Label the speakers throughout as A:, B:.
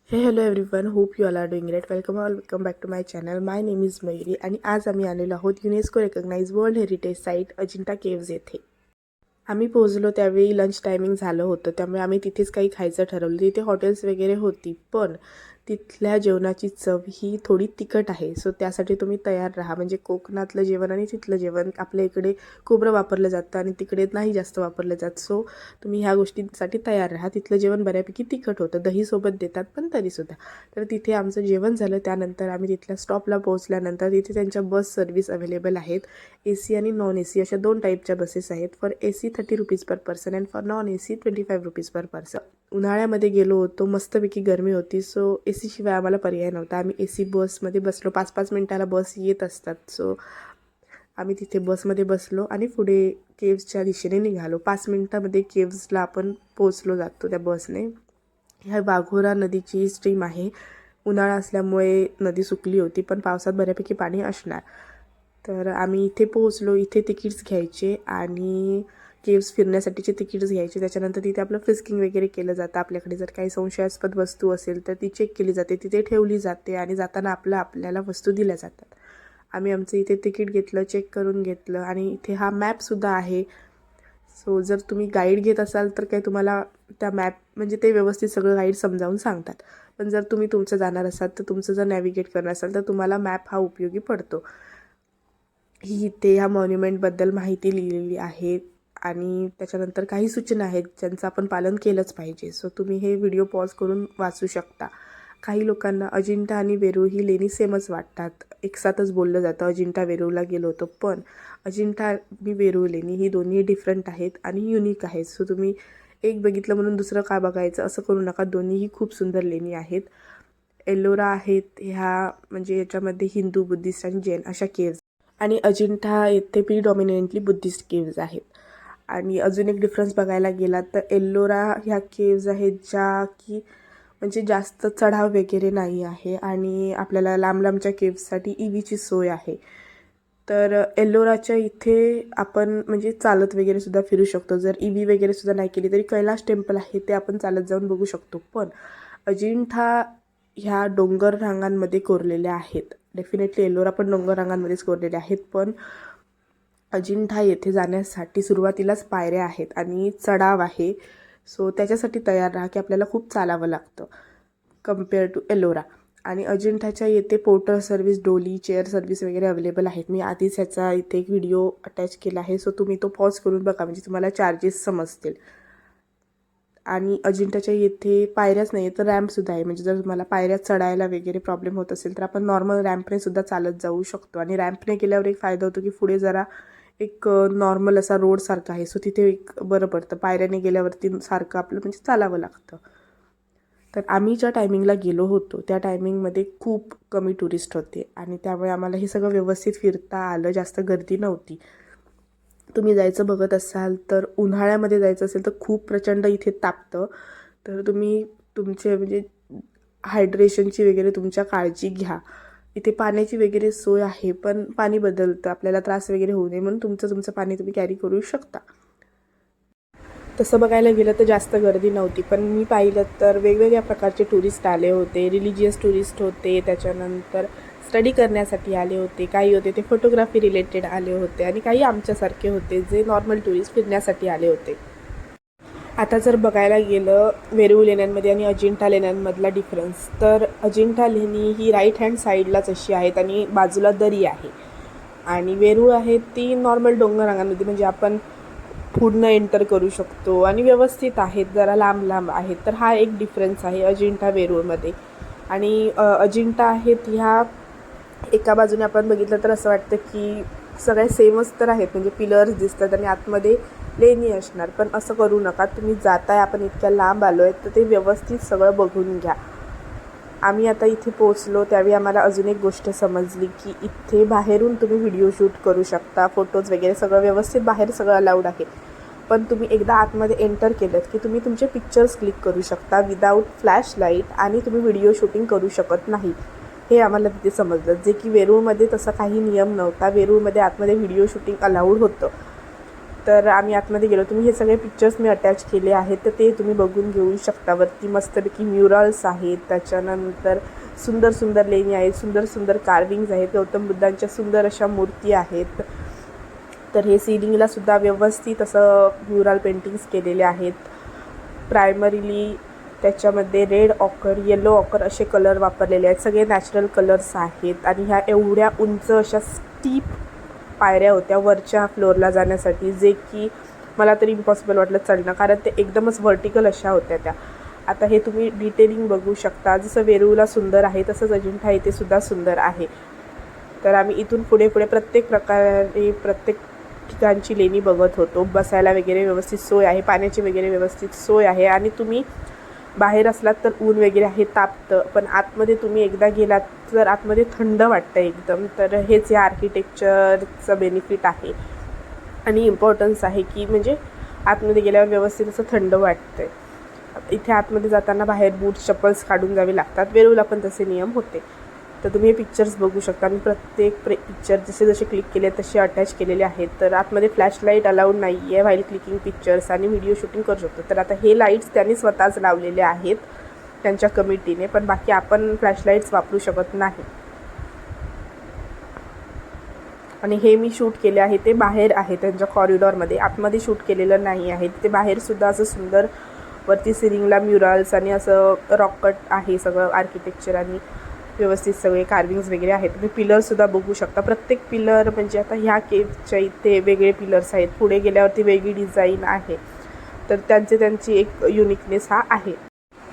A: हे hello everyone, hope you all are doing great. Welcome back to my channel. My name is Mayuri आणि आज आम्ही आलेलो आहोत UNESCO recognise world heritage site Ajanta caves येथे. आम्ही पोहोचलो त्यावेळी लंच टायमिंग झालं होतं, त्यामुळे आम्ही तिथेच काही खायचं ठरवलं. तिथे हॉटेल्स वगैरे होती, पण तिथल्या जेवणाची चव ही थोडी तिखट आहे. सो त्यासाठी तुम्ही तयार राहा. म्हणजे कोकणातलं जेवण आणि तिथलं जेवण, आपल्या इकडे खोबरं वापरलं जातं आणि तिकडे नाही जास्त वापरलं जात. सो तुम्ही ह्या गोष्टींसाठी तयार राहा. तिथलं जेवण बऱ्यापैकी तिखट होतं, दहीसोबत देतात पण तरीसुद्धा. तर तिथे आमचं जेवण झालं. त्यानंतर आम्ही तिथल्या स्टॉपला पोहोचल्यानंतर तिथे त्यांच्या बस सर्व्हिस अवेलेबल आहेत. AC आणि नॉन AC अशा 2 टाईपच्या बसेस आहेत. For AC 30 rupees per person and for non AC 25 rupees per person. उन्हाळ्यामध्ये गेलो होतो, मस्तपैकी गरमी होती. सो AC शिवाय आम्हाला पर्याय नव्हता. आम्ही AC बसमध्ये बसलो. 5-5 मिनिटाला बस येत असतात. सो आम्ही तिथे बसमध्ये बसलो आणि पुढे केव्जच्या दिशेने निघालो. 5 मिनिटामध्ये केव्जला आपण पोहोचलो जातो त्या बसने. ह्या वाघोरा नदीची स्ट्रीम आहे. उन्हाळा असल्यामुळे नदी सुकली होती, पण पावसात बऱ्यापैकी पाणी असणार. तर आम्ही इथे पोहोचलो. इथे तिकीट्स घ्यायचे आणि केव्स फिरण्यासाठीचे तिकीट्स घ्यायचे. त्याच्यानंतर तिथे आपलं फ्रिस्किंग वगैरे केलं जातं. आपल्याकडे जर काही संशयास्पद वस्तू असेल तर ती चेक केली जाते, तिथे ठेवली जाते आणि जाताना आपल्याला वस्तू दिल्या जातात. आम्ही आमचं इथे तिकीट घेतलं, चेक करून घेतलं आणि इथे हा मॅपसुद्धा आहे. सो जर तुम्ही गाईड घेत असाल तर काही तुम्हाला त्या मॅप म्हणजे ते व्यवस्थित सगळं गाईड समजावून सांगतात. पण जर तुम्ही तुमचं जाणार असाल तर तुमचं जर नॅव्हिगेट करणार असाल तर तुम्हाला मॅप हा उपयोगी पडतो. ही इथे ह्या मॉन्युमेंटबद्दल माहिती लिहिलेली आहे आणि त्याच्यानंतर काही सूचना आहेत ज्यांचं आपण पालन केलंच पाहिजे. सो तुम्ही हे व्हिडिओ पॉज करून वाचू शकता. काही लोकांना अजिंठा आणि वेरूळ ही लेणी सेमच वाटतात. एकसाथच बोललं जातं अजिंठा वेरूळला गेलो होतो, पण अजिंठा आणि वेरूळ लेणी ही दोन्ही डिफरंट आहेत आणि युनिक आहेत. सो तुम्ही एक बघितलं म्हणून दुसरं का बघायचं असं करू नका. दोन्हीही खूप सुंदर लेणी आहेत. एल्लोरा आहेत ह्या म्हणजे याच्यामध्ये हिंदू, बुद्धिस्ट आणि जैन अशा केव्ज आणि अजिंठा येथे प्रिडॉमिनेंटली बुद्धिस्ट केव्ज आहेत. आणि अजून एक डिफरन्स बघायला गेला तर एल्लोरा ह्या केव्ज आहेत ज्या की म्हणजे जास्त चढाव वगैरे नाही आहे आणि आपल्याला लांब लांबच्या केव्जसाठी EVची सोय आहे. तर एल्लोराच्या इथे आपण म्हणजे चालत वगैरे सुद्धा फिरू शकतो. जर EV वगैरे सुद्धा नाही केली तरी कैलाश टेम्पल आहे ते आपण चालत जाऊन बघू शकतो. पण अजिंठा ह्या डोंगर रांगांमध्ये कोरलेल्या आहेत. डेफिनेटली एल्लोरा पण डोंगर रांगांमध्येच कोरलेले आहेत, पण अजिंठा येथे जाण्यासाठी सुरुवातीलाच पायऱ्या आहेत आणि चढाव आहे. सो त्याच्यासाठी तयार राहा की आपल्याला खूप चालावं लागतं कम्पेअर टू एल्लोरा. आणि अजिंठाच्या येथे पोर्टर सर्व्हिस, डोली, चेअर सर्व्हिस वगैरे अवेलेबल आहेत. मी आधीच ह्याचा इथे एक व्हिडिओ अटॅच केला आहे. सो तुम्ही तो पॉज करून बघा, म्हणजे तुम्हाला चार्जेस समजतील. आणि अजिंठाच्या येथे पायऱ्याच नाही तर रॅम्पसुद्धा आहे. म्हणजे जर तुम्हाला पायऱ्या चढायला वगैरे प्रॉब्लेम होत असेल तर आपण नॉर्मल रॅम्पने सुद्धा चालत जाऊ शकतो. आणि रॅम्पने गेल्यावर एक फायदा होतो की पुढे जरा एक नॉर्मल असा रोडसारखा आहे. सो तिथे एक बरं पडतं. पायऱ्याने गेल्यावरती सारखं आपलं म्हणजे चालावं लागतं. तर आम्ही ज्या टायमिंगला गेलो होतो त्या टायमिंगमध्ये खूप कमी टुरिस्ट होते आणि त्यामुळे आम्हाला हे सगळं व्यवस्थित फिरता आलं. जास्त गर्दी नव्हती. तुम्ही जायचं बघत असाल तर उन्हाळ्यामध्ये जायचं असेल तर खूप प्रचंड इथे तापतं. तर तुम्ही तुमचे म्हणजे हायड्रेशनची वगैरे तुमच्या काळजी घ्या. इथे पाण्याची वगैरे सोय आहे, पण पाणी बदलतं. आपल्याला त्रास वगैरे होऊ नये म्हणून तुमचं पाणी तुम्ही कॅरी करू शकता. तसं बघायला गेलं तर जास्त गर्दी नव्हती, पण मी पाहिलं तर वेगवेगळ्या प्रकारचे टुरिस्ट आले होते. रिलिजियस टुरिस्ट होते, त्याच्यानंतर स्टडी करण्यासाठी आले होते, काही होते ते फोटोग्राफी रिलेटेड आले होते आणि काही आमच्यासारखे होते जे नॉर्मल टुरिस्ट फिरण्यासाठी आले होते. आता जर बघायला गेलं वेरूळ लेण्यांमध्ये आणि अजिंठा लेण्यांमधला डिफरन्स, तर अजिंठा लेणी ही राईट हँड साईडलाच अशी आहेत आणि बाजूला दरी आहे. आणि वेरूळ आहे ती नॉर्मल डोंगर रांगांमध्ये म्हणजे आपण पूर्ण एंटर करू शकतो आणि व्यवस्थित आहेत, जरा लांब लांब आहेत. तर हा एक डिफरन्स आहे अजिंठा वेरूळमध्ये. आणि अजिंठा आहेत ह्या एका बाजूने आपण बघितलं तर असं वाटतं की सगळ्या सेमच तर आहेत, म्हणजे पिलर्स दिसतात आणि आतमध्ये लेणी असणार. पण असं करू नका. तुम्ही जाताय, आपण इतक्या लांब आलो आहे तर ते व्यवस्थित सगळं बघून घ्या. आम्ही आता इथे पोहोचलो त्यावेळी आम्हाला अजून एक गोष्ट समजली की इथे बाहेरून तुम्ही व्हिडिओ शूट करू शकता, फोटोज वगैरे सगळं व्यवस्थित बाहेर सगळं अलाउड आहे. पण तुम्ही एकदा आतमध्ये एंटर केलं की तुम्ही तुमचे पिक्चर्स क्लिक करू शकता विदाऊट फ्लॅश लाईट आणि तुम्ही व्हिडिओ शूटिंग करू शकत नाही. हे आम्हाला तिथे समजलं, जे की वेरूळमध्ये तसा काही नियम नव्हता. वेरूळमध्ये आतमध्ये व्हिडिओ शूटिंग अलाउड होतं. तर आम्ही आतमध्ये गेलो. तुम्ही हे सगळे पिक्चर्स मी अटॅच केले आहेत, तर ते तुम्ही बघून घेऊ शकता. वरती मस्तपैकी म्युरल्स आहेत, त्याच्यानंतर सुंदर सुंदर लेणी आहेत, सुंदर सुंदर कार्विंग्ज आहेत, गौतम बुद्धांच्या सुंदर अशा मूर्ती आहेत. तर हे सिलिंगला सुद्धा व्यवस्थित असं म्युरल पेंटिंग्स केलेले आहेत. प्रायमरीली त्याच्यामध्ये रेड ऑकर, येलो ऑकर असे कलर वापरलेले आहेत. सगळे नॅचरल कलर्स आहेत. आणि ह्या एवढ्या उंच अशा स्टीप पायऱ्या होत्या वरच्या फ्लोअरला जाण्यासाठी, जे की मला तरी इम्पॉसिबल वाटलं चढणं, कारण ते एकदमच व्हर्टिकल अशा होत्या त्या. आता हे तुम्ही डिटेलिंग बघू शकता. जसं वेरूळला सुंदर आहे तसंच अजिंठा इथे सुद्धा सुंदर आहे. तर आम्ही इथून पुढे प्रत्येक प्रकारे प्रत्येक ठिकाणची लेणी बघत होतो. बसायला वगैरे व्यवस्थित सोय आहे, पाण्याची वगैरे व्यवस्थित सोय आहे. आणि तुम्ही बाहेर असलात तर ऊन वगैरे आहे, तापतं, पण आतमध्ये तुम्ही एकदा गेलात तर आतमध्ये थंड वाटतं एकदम. तर हेच या आर्किटेक्चरचं बेनिफिट आहे आणि इम्पॉर्टन्स आहे, की म्हणजे आतमध्ये गेल्यावर व्यवस्थित असं थंड वाटतं. इथे आतमध्ये जाताना बाहेर बूट चप्पल्स काढून जावे लागतात. वेरूळला पण तसे नियम होते. तर तुम्ही हे पिक्चर्स बघू शकता. मी प्रत्येक पिक्चर जसे जसे क्लिक केले तसे अटॅच केलेले आहेत. तर आतमध्ये फ्लॅशलाईट अलाउड नाही आहे व्हाईल क्लिकिंग पिक्चर्स, आणि व्हिडिओ शूटिंग करू शकतो. तर आता हे लाईट्स त्यांनी स्वतःच लावलेले आहेत त्यांच्या कमिटीने, पण बाकी आपण फ्लॅशलाईट्स वापरू शकत नाही. आणि हे मी शूट केले आहे ते बाहेर आहे त्यांच्या कॉरिडॉरमध्ये, आतमध्ये शूट केलेलं नाही आहे. ते बाहेरसुद्धा असं सुंदर वरती सिलिंगला म्युरल्स आणि असं रॉकट आहे सगळं आर्किटेक्चर, आणि व्यवस्थित सगळे कार्विंग्स वगैरे आहेत. तुम्ही पिलरसुद्धा बघू शकता. प्रत्येक पिलर म्हणजे आता ह्या केव्हच्या इथे वेगळे पिलर्स आहेत, पुढे गेल्यावरती वेगळी डिझाईन आहे. तर त्यांची एक युनिकनेस हा आहे.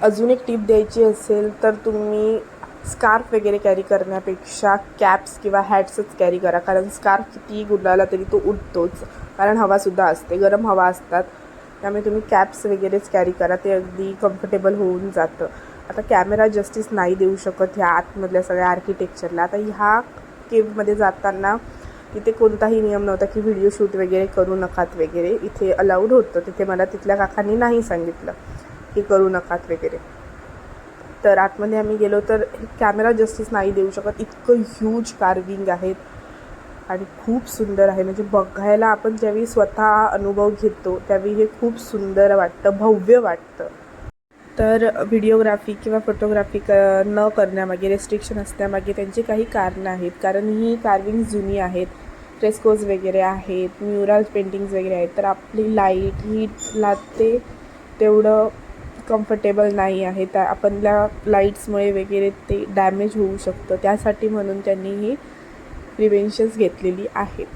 A: अजून एक टिप द्यायची असेल तर तुम्ही स्कार्फ वगैरे कॅरी करण्यापेक्षा कॅप्स किंवा हॅट्सच कॅरी करा, कारण स्कार्फ कितीही गुंडाळला तरी तो उडतोच, कारण हवासुद्धा असते, गरम हवा असतात. त्यामुळे तुम्ही कॅप्स वगैरेच कॅरी करा, ते अगदी कम्फर्टेबल होऊन जातं. आता कॅमेरा जस्टिस नाही देऊ शकत ह्या आतमधल्या सगळ्या आर्किटेक्चरला. आता ह्या केव्हमध्ये जाताना तिथे कोणताही नियम नव्हता की व्हिडिओ शूट वगैरे करू नकात वगैरे. इथे अलाउड होतं. तिथे मला तिथल्या काकांनी नाही सांगितलं की करू नकात वगैरे. तर आतमध्ये आम्ही गेलो तर कॅमेरा जस्टिस नाही देऊ शकत, इतकं ह्यूज कार्विंग आहेत आणि खूप सुंदर आहे. म्हणजे बघायला आपण ज्यावेळी स्वतः अनुभव घेतो त्यावेळी हे खूप सुंदर वाटतं, भव्य वाटतं. तर व्हिडिओग्राफी किंवा फोटोग्राफी न करण्यामागे, रेस्ट्रिक्शन असण्यामागे त्यांची काही कारणं आहेत. कारण ही कार्विंग जुनी आहेत, फ्रेस्कोज वगैरे आहेत, म्युरल्स पेंटिंग्स वगैरे आहेत. तर आपली लाईट हीटला ते तेवढं कम्फर्टेबल नाही आहे. त्या आपल्या लाईट्समुळे वगैरे ते डॅमेज होऊ शकतं. त्यासाठी म्हणून त्यांनी ही प्रिव्हेन्शन्स घेतलेली आहेत.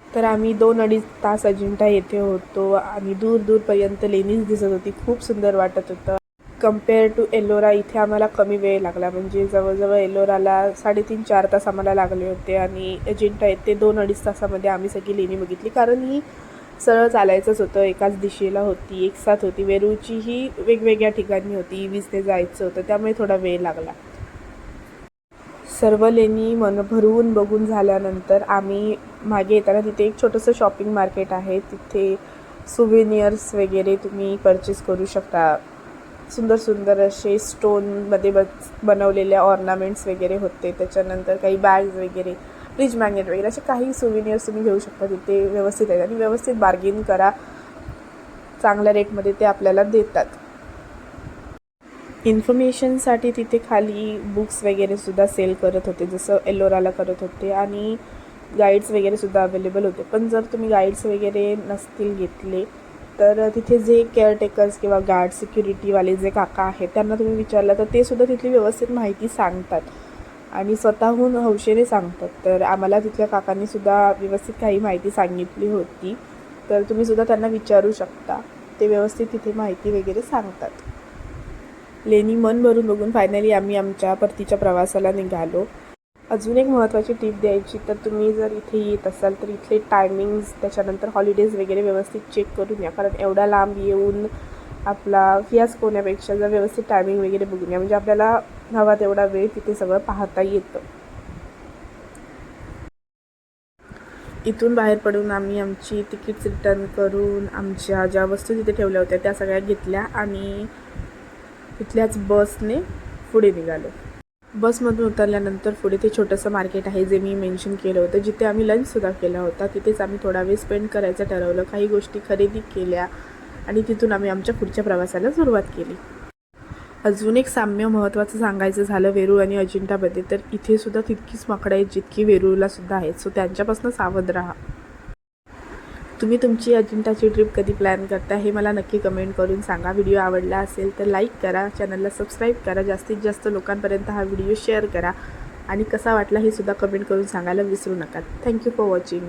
A: तर आम्ही 2-2.5 तास अजिंठा येथे होतो आणि दूरपर्यंत लेणीच दिसत होती. खूप सुंदर वाटत होतं. कम्पेअर टू एलोरा इथे आम्हाला कमी वेळ लागला, म्हणजे जवळजवळ एलोराला 3.5-4 तास आम्हाला लागले होते आणि अजिंठा येथे 2-2.5 तासामध्ये आम्ही सगळी लेणी बघितली. कारण ही सरळ चालायचंच होतं, एकाच दिशेला होती, एकसाथ होती. वेरूळचीही वेगवेगळ्या ठिकाणी होती, विजने जायचं होतं, त्यामुळे थोडा वेळ लागला. सर्व लेणी मन भरून बघून झाल्यानंतर आम्ही मागे येताना तिथे एक छोटंसं शॉपिंग मार्केट आहे, तिथे सुव्हेनियर्स वगैरे तुम्ही परचेस करू शकता. सुंदर सुंदर असे स्टोनमध्ये बनवलेले ऑर्नामेंट्स वगैरे होते. त्याच्यानंतर काही बॅग्स वगैरे, फ्रीज मॅग्नेट वगैरे, असे काही सुव्हेनियर्स तुम्ही घेऊ शकता. तिथे व्यवस्थित आहेत आणि व्यवस्थित बार्गेन करा, चांगल्या रेटमध्ये ते आपल्याला देतात. इन्फॉर्मेशनसाठी तिथे खाली बुक्स वगैरे सुद्धा सेल करत होते, जसं एलोराला करत होते, आणि गाईड्स वगैरे सुद्धा अवेलेबल होते. पण जर तुम्ही गाईड्स वगैरे नसतील घेतले तर तिथे जे केअरटेकर्स किंवा गार्ड सिक्युरिटीवाले जे काका आहेत त्यांना तुम्ही विचारलं तर ते सुद्धा तिथली व्यवस्थित माहिती सांगतात आणि स्वतःहून हौशेने सांगतात. तर आम्हाला तिथल्या काकांनी सुद्धा व्यवस्थित काही माहिती सांगितली होती, तर तुम्ही सुद्धा त्यांना विचारू शकता, ते व्यवस्थित तिथे माहिती वगैरे सांगतात. लेणी मन भरून बघून फायनली आम्ही आमच्या परतीच्या प्रवासाला निघालो. अजून एक महत्त्वाची टिप द्यायची तर तुम्ही जर इथे येत असाल तर इथले टायमिंग्स, त्याच्यानंतर हॉलिडेज वगैरे व्यवस्थित चेक करून या, कारण एवढा लांब येऊन आपला फियास्को होण्यापेक्षा जर व्यवस्थित टायमिंग वगैरे बघून या, म्हणजे आपल्याला हवा तेवढा वेळ तिथे सगळं पाहता येतं. इथून बाहेर पडून आम्ही आमची तिकीट्स रिटर्न करून आमच्या ज्या वस्तू तिथे ठेवल्या होत्या त्या सगळ्या घेतल्या आणि इथल्याच बसने पुढे निघालो. बसमधून उतरल्यानंतर पुढे ते छोटंसं मार्केट आहे जे मी मेन्शन केलं होतं, जिथे आम्ही लंचसुद्धा केला होता. तिथेच आम्ही थोडा वेळ स्पेंड करायचं ठरवलं. काही गोष्टी खरेदी केल्या आणि तिथून आम्ही आमच्या पुढच्या प्रवासाला सुरुवात केली. अजून एक साम्य महत्त्वाचं सांगायचं झालं वेरूळ आणि अजिंठामध्ये, तर इथे सुद्धा तितकीच माकडं आहेत जितकी वेरूळला सुद्धा आहेत. सो त्यांच्यापासून सावध राहा. तुम्ही तुमची अजिंठाची ट्रिप कधी प्लॅन करता हे मला नक्की कमेंट करून सांगा. व्हिडिओ आवडला असेल तर लाईक करा, चॅनलला सबस्क्राईब करा, जास्तीत जास्त लोकांपर्यंत हा व्हिडिओ शेअर करा आणि कसा वाटला हे सुद्धा कमेंट करून सांगायला विसरू नका. Thank you for watching.